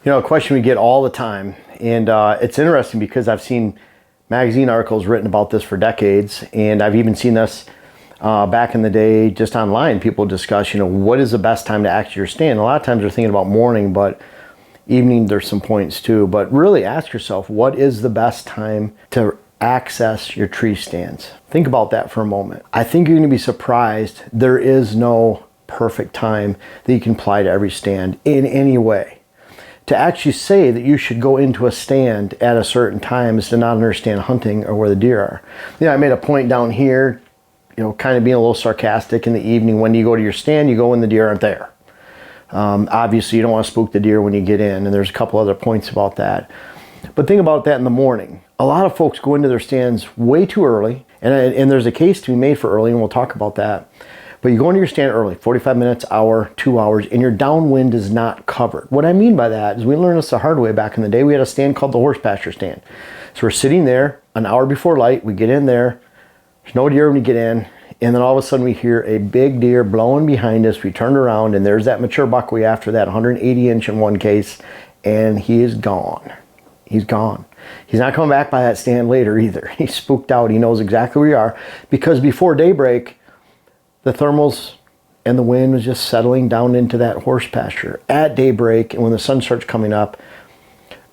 You know, a question we get all the time, and it's interesting because I've seen magazine articles written about this for decades, and I've even seen this back in the day just online. People discuss, you know, what is the best time to access your stand? A lot of times they're thinking about morning, but evening there's some points too. But really ask yourself, what is the best time to access your tree stands? Think about that for a moment. I think you're going to be surprised. There is no perfect time that you can apply to every stand in any way. To actually say that you should go into a stand at a certain time is to not understand hunting or where the deer are. You know, I made a point down here, you know, kind of being a little sarcastic in the evening. When you go to your stand, you go when the deer aren't there. Obviously, you don't want to spook the deer when you get in, and there's a couple other points about that. But think about that in the morning. A lot of folks go into their stands way too early, and there's a case to be made for early, and we'll talk about that. But you go into your stand early, 45 minutes, hour, 2 hours, and your downwind is not covered. What I mean by that is we learned this the hard way back in the day. We had a stand called the horse pasture stand. So we're sitting there an hour before light. We get in there. There's no deer when we get in. And then all of a sudden we hear a big deer blowing behind us. We turn around and there's that mature buck we after that, 180 inch in one case, and he is gone. He's gone. He's not coming back by that stand later either. He's spooked out. He knows exactly where we are because before daybreak, the thermals and the wind was just settling down into that horse pasture. At daybreak, and when the sun starts coming up,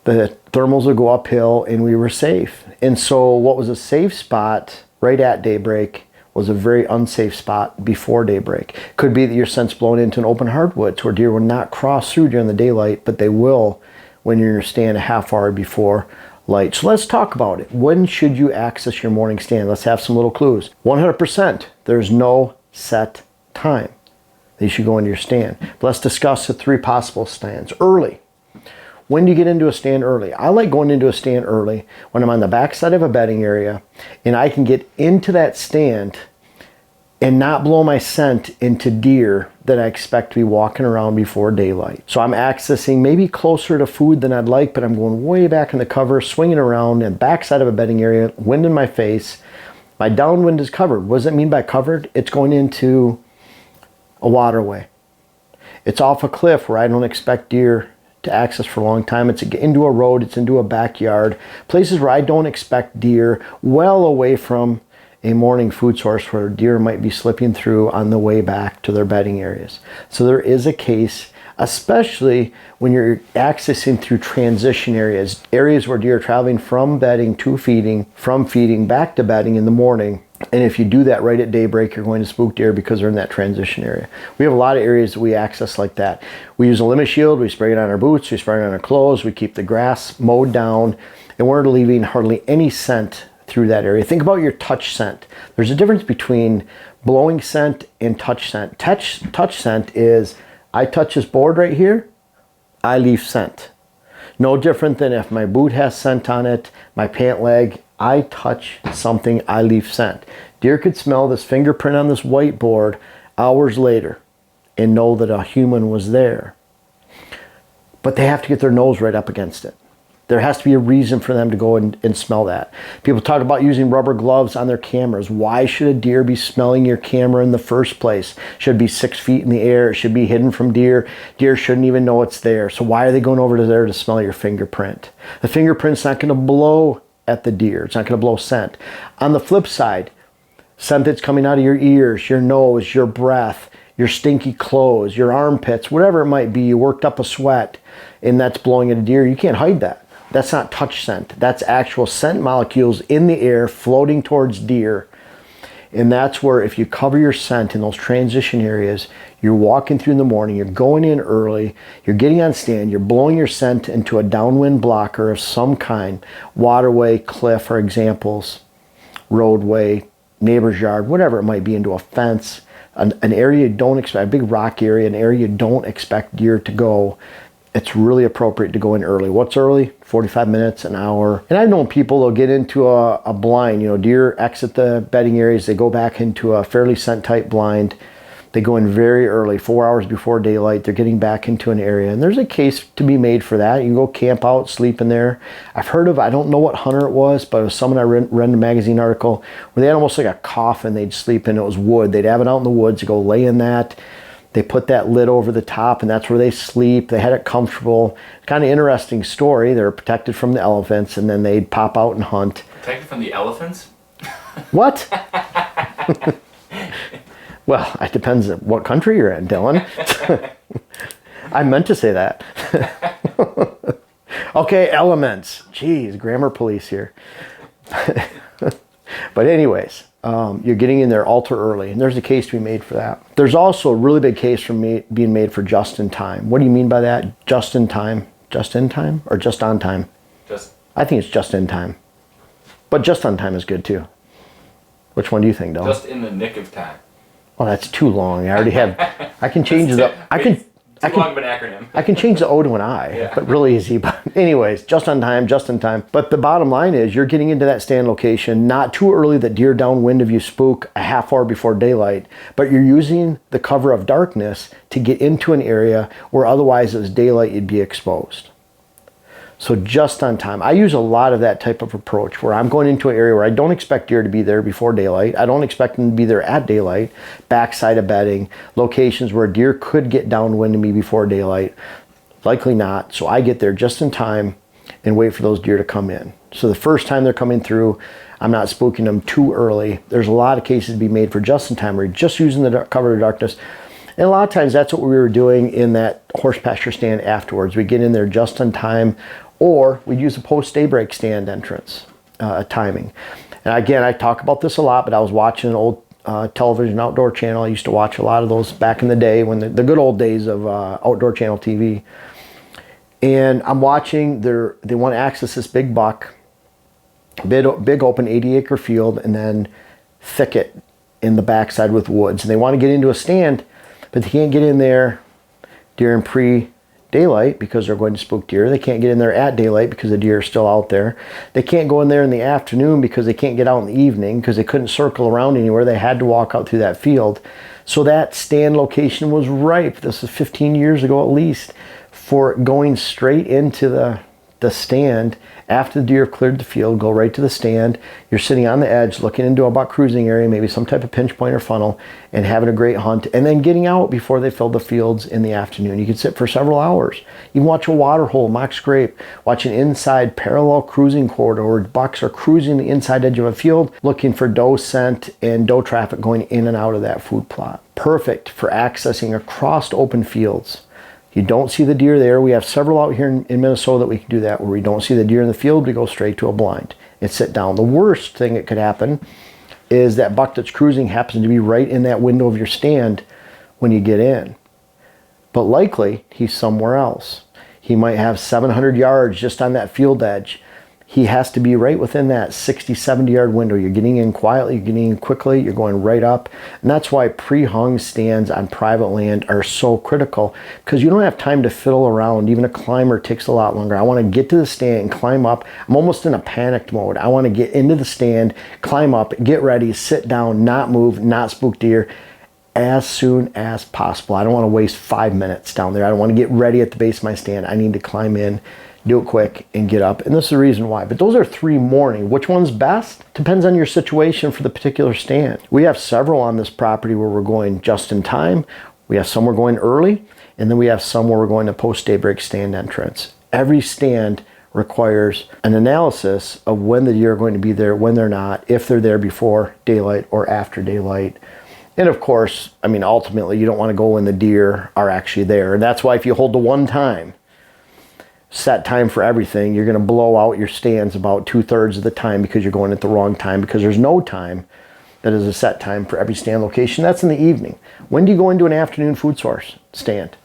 the thermals would go uphill and we were safe. And so what was a safe spot right at daybreak was a very unsafe spot before daybreak. Could be that your scent's blown into an open hardwood where deer will not cross through during the daylight, but they will when you're in your stand a half hour before light. So let's talk about it. When should you access your morning stand? Let's have some little clues. 100%, there's no set time that you should go into your stand. But let's discuss the 3 possible stands. Early. When do you get into a stand early? I like going into a stand early when I'm on the backside of a bedding area and I can get into that stand and not blow my scent into deer that I expect to be walking around before daylight. So I'm accessing maybe closer to food than I'd like, but I'm going way back in the cover, swinging around and backside of a bedding area, wind in my face. My downwind is covered. What does it mean by covered? It's going into a waterway. It's off a cliff where I don't expect deer to access for a long time. It's into a road, it's into a backyard. Places where I don't expect deer, well away from a morning food source where deer might be slipping through on the way back to their bedding areas. So there is a case, especially when you're accessing through transition areas, areas where deer are traveling from bedding to feeding, from feeding back to bedding in the morning. And if you do that right at daybreak, you're going to spook deer because they're in that transition area. We have a lot of areas that we access like that. We use a limit shield, we spray it on our boots, we spray it on our clothes, we keep the grass mowed down, and we're leaving hardly any scent through that area. Think about your touch scent. There's a difference between blowing scent and touch scent. Touch scent is, I touch this board right here, I leave scent. No different than if my boot has scent on it, my pant leg, I touch something, I leave scent. Deer could smell this fingerprint on this whiteboard hours later and know that a human was there. But they have to get their nose right up against it. There has to be a reason for them to go and smell that. People talk about using rubber gloves on their cameras. Why should a deer be smelling your camera in the first place? Should be 6 feet in the air. It should be hidden from deer. Deer shouldn't even know it's there. So why are they going over to there to smell your fingerprint? The fingerprint's not going to blow at the deer. It's not going to blow scent. On the flip side, scent that's coming out of your ears, your nose, your breath, your stinky clothes, your armpits, whatever it might be, you worked up a sweat and that's blowing at a deer, you can't hide that. That's not touch scent. That's actual scent molecules in the air floating towards deer. And that's where if you cover your scent in those transition areas, you're walking through in the morning, you're going in early, you're getting on stand, you're blowing your scent into a downwind blocker of some kind, waterway, cliff are examples, roadway, neighbor's yard, whatever it might be, into a fence, an area you don't expect, a big rock area, an area you don't expect deer to go. It's really appropriate to go in early. What's early? 45 minutes, an hour. And I've known people, they'll get into a blind, you know, deer exit the bedding areas, they go back into a fairly scent tight blind. They go in very early, 4 hours before daylight. They're getting back into an area. And there's a case to be made for that. You can go camp out, sleep in there. I've heard of, I don't know what hunter it was, but it was someone I read in a magazine article where they had almost like a coffin they'd sleep in. It was wood. They'd have it out in the woods, go lay in that. They put that lid over the top, and that's where they sleep. They had it comfortable. Kind of interesting story. They were protected from the elephants, and then they'd pop out and hunt. Protected from the elephants? What? Well, it depends on what country you're in, Dylan. I meant to say that. Okay, elements. Jeez, grammar police here. But anyways, you're getting in there ultra early, and there's a case to be made for that. There's also a really big case for being made for just in time. What do you mean by that? Just in time? Just in time or just on time? I think it's just in time. But just on time is good too. Which one do you think, Dylan? Just in the nick of time. Well, that's too long. I already have. I can change the. Long of an acronym. I can change the O to an I, yeah. But really easy. But anyways, just on time, just in time. But the bottom line is you're getting into that stand location not too early that deer downwind of you spook a half hour before daylight, but you're using the cover of darkness to get into an area where otherwise as daylight you'd be exposed. So just on time. I use a lot of that type of approach where I'm going into an area where I don't expect deer to be there before daylight. I don't expect them to be there at daylight. Backside of bedding, locations where deer could get downwind of me before daylight. Likely not. So I get there just in time and wait for those deer to come in. So the first time they're coming through, I'm not spooking them too early. There's a lot of cases to be made for just in time where you're just using the cover of darkness. And a lot of times that's what we were doing in that horse pasture stand afterwards. We get in there just in time, or we'd use a post-daybreak stand entrance timing. And again, I talk about this a lot, but I was watching an old television outdoor channel. I used to watch a lot of those back in the day, when the good old days of outdoor channel TV. And I'm watching, they want to access this big buck, big open 80-acre field, and then thicket in the backside with woods. And they want to get into a stand, but they can't get in there during pre-daylight because they're going to spook deer. They can't get in there at daylight because the deer are still out there. They can't go in there in the afternoon because they can't get out in the evening because they couldn't circle around anywhere. They had to walk out through that field. So that stand location was ripe. This is 15 years ago at least, for going straight into the stand. After the deer have cleared the field, go right to the stand. You're sitting on the edge looking into a buck cruising area, maybe some type of pinch point or funnel, and having a great hunt, and then getting out before they fill the fields in the afternoon. You can sit for several hours. You can watch a water hole, mock scrape, watch an inside parallel cruising corridor where bucks are cruising the inside edge of a field looking for doe scent and doe traffic going in and out of that food plot. Perfect for accessing across open fields. You don't see the deer there. We have several out here in Minnesota that we can do that, where we don't see the deer in the field, we go straight to a blind and sit down. The worst thing that could happen is that buck that's cruising happens to be right in that window of your stand when you get in. But likely, he's somewhere else. He might have 700 yards just on that field edge. He has to be right within that 60, 70 yard window. You're getting in quietly, you're getting in quickly, you're going right up. And that's why pre-hung stands on private land are so critical, because you don't have time to fiddle around. Even a climber takes a lot longer. I want to get to the stand and climb up. I'm almost in a panicked mode. I want to get into the stand, climb up, get ready, sit down, not move, not spook deer as soon as possible. I don't want to waste 5 minutes down there. I don't want to get ready at the base of my stand. I need to climb in, do it quick, and get up. And this is the reason why. But those are 3 morning. Which one's best? Depends on your situation for the particular stand. We have several on this property where we're going just in time. We have some we're going early, and then we have some where we're going to post-daybreak stand entrance. Every stand requires an analysis of when the deer are going to be there, when they're not, if they're there before daylight or after daylight. And of course, I mean, ultimately, you don't want to go when the deer are actually there. And that's why if you hold to one time, set time for everything, you're going to blow out your stands about 2/3 of the time because you're going at the wrong time, because there's no time that is a set time for every stand location. That's in the evening. When do you go into an afternoon food source stand?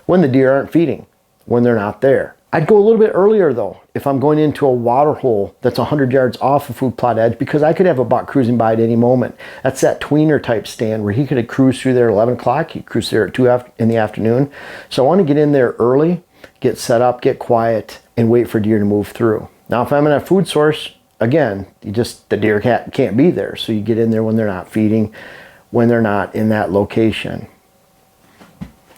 When the deer aren't feeding, when they're not there. I'd go a little bit earlier though if I'm going into a water hole that's 100 yards off a food plot edge, because I could have a buck cruising by at any moment. That's that tweener type stand where he could cruise through there at 11 o'clock, he'd cruise there at 2 in the afternoon. So I want to get in there early, get set up, get quiet, and wait for deer to move through. Now, if I'm in a food source, again, the deer can't be there. So you get in there when they're not feeding, when they're not in that location.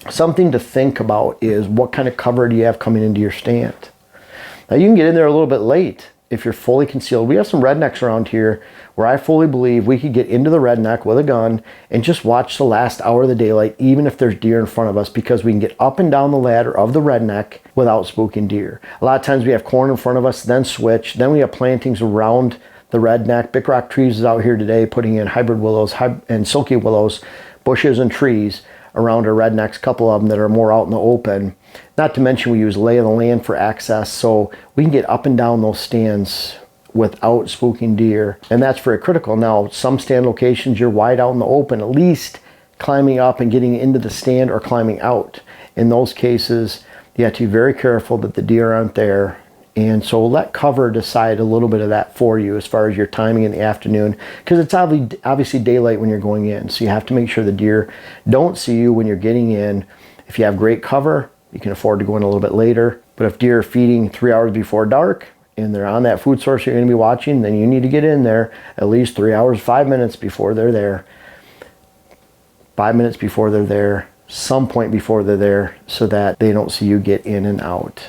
Something to think about is what kind of cover do you have coming into your stand. Now, you can get in there a little bit late if you're fully concealed. We have some rednecks around here where I fully believe we could get into the redneck with a gun and just watch the last hour of the daylight, even if there's deer in front of us, because we can get up and down the ladder of the redneck without spooking deer. A lot of times we have corn in front of us, then switch, then we have plantings around the redneck. Big Rock Trees is out here today putting in hybrid willows and silky willows, bushes and trees around our rednecks, a couple of them that are more out in the open. Not to mention we use lay of the land for access, so we can get up and down those stands without spooking deer, and that's very critical. Now, some stand locations you're wide out in the open, at least climbing up and getting into the stand or climbing out. In those cases, you have to be very careful that the deer aren't there, and so let cover decide a little bit of that for you as far as your timing in the afternoon, because it's obviously daylight when you're going in, so you have to make sure the deer don't see you when you're getting in. If you have great cover, you can afford to go in a little bit later, but if deer are feeding 3 hours before dark and they're on that food source you're going to be watching, then you need to get in there at least 3 hours, 5 minutes before they're there. 5 minutes before they're there, some point before they're there, so that they don't see you get in and out.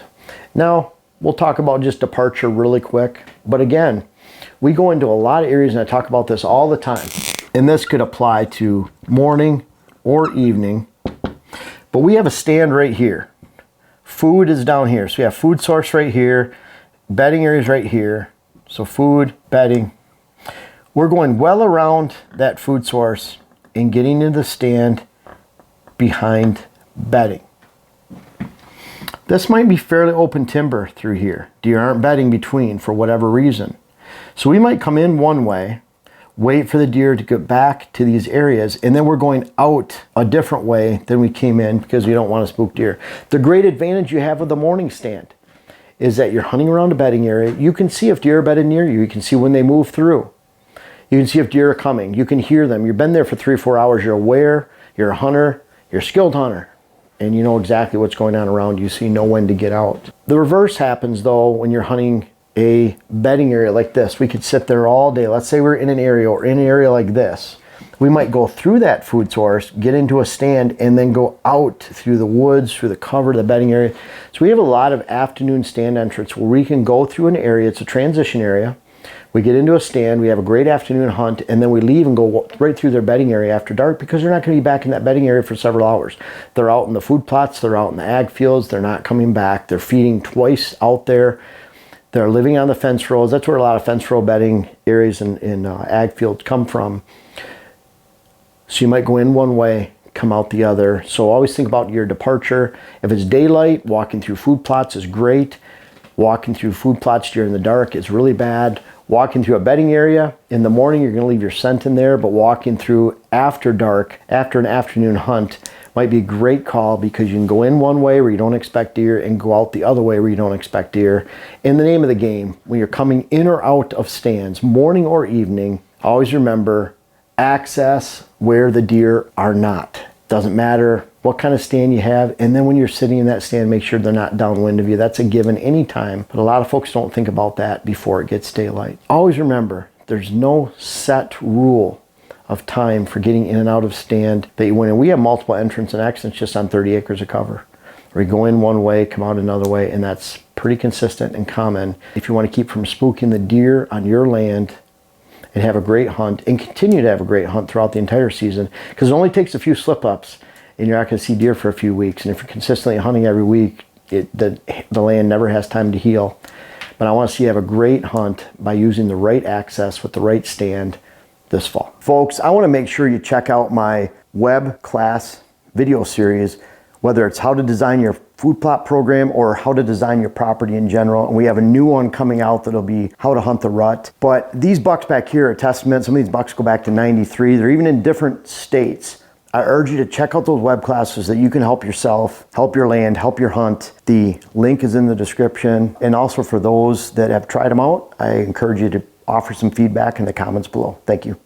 Now, we'll talk about just departure really quick. But again, we go into a lot of areas, and I talk about this all the time. And this could apply to morning or evening. But we have a stand right here. Food is down here. So we have food source right here. Bedding areas right here. So food, bedding. We're going well around that food source and getting into the stand behind bedding. This might be fairly open timber through here. Deer aren't bedding between for whatever reason. So we might come in one way, wait for the deer to get back to these areas, and then we're going out a different way than we came in because we don't want to spook deer. The great advantage you have with the morning stand is that you're hunting around a bedding area. You can see if deer are bedded near you. You can see when they move through. You can see if deer are coming. You can hear them. You've been there for 3 or 4 hours. You're aware. You're a hunter. You're a skilled hunter. And you know exactly what's going on around you, so you know when to get out. The reverse happens though when you're hunting a bedding area like this. We could sit there all day. Let's say we're in an area or in an area like this. We might go through that food source, get into a stand, and then go out through the woods, through the cover, the bedding area. So we have a lot of afternoon stand entrance where we can go through an area. It's a transition area. We get into a stand, we have a great afternoon hunt, and then we leave and go right through their bedding area after dark, because they're not going to be back in that bedding area for several hours. They're out in the food plots, they're out in the ag fields, they're not coming back. They're feeding twice out there. They're living on the fence rows. That's where a lot of fence row bedding areas in ag fields come from. So you might go in one way, come out the other. So always think about your departure. If it's daylight, walking through food plots is great. Walking through food plots during the dark is really bad. Walking through a bedding area in the morning, you're going to leave your scent in there, but walking through after dark, after an afternoon hunt, might be a great call, because you can go in one way where you don't expect deer and go out the other way where you don't expect deer. In the name of the game, when you're coming in or out of stands, morning or evening, always remember, access where the deer are not. Doesn't matter what kind of stand you have, and then when you're sitting in that stand, make sure they're not downwind of you. That's a given anytime, but a lot of folks don't think about that before it gets daylight. Always remember, there's no set rule of time for getting in and out of stand that you win. And we have multiple entrance and exits just on 30 acres of cover. We go in one way, come out another way, and that's pretty consistent and common. If you want to keep from spooking the deer on your land and have a great hunt, and continue to have a great hunt throughout the entire season, because it only takes a few slip-ups and you're not going to see deer for a few weeks. And if you're consistently hunting every week, the land never has time to heal. But I want to see you have a great hunt by using the right access with the right stand this fall. Folks, I want to make sure you check out my web class video series, whether it's how to design your food plot program or how to design your property in general. And we have a new one coming out that'll be how to hunt the rut. But these bucks back here are a testament. Some of these bucks go back to 93. They're even in different states. I urge you to check out those web classes that you can help yourself, help your land, help your hunt. The link is in the description. And also for those that have tried them out, I encourage you to offer some feedback in the comments below. Thank you.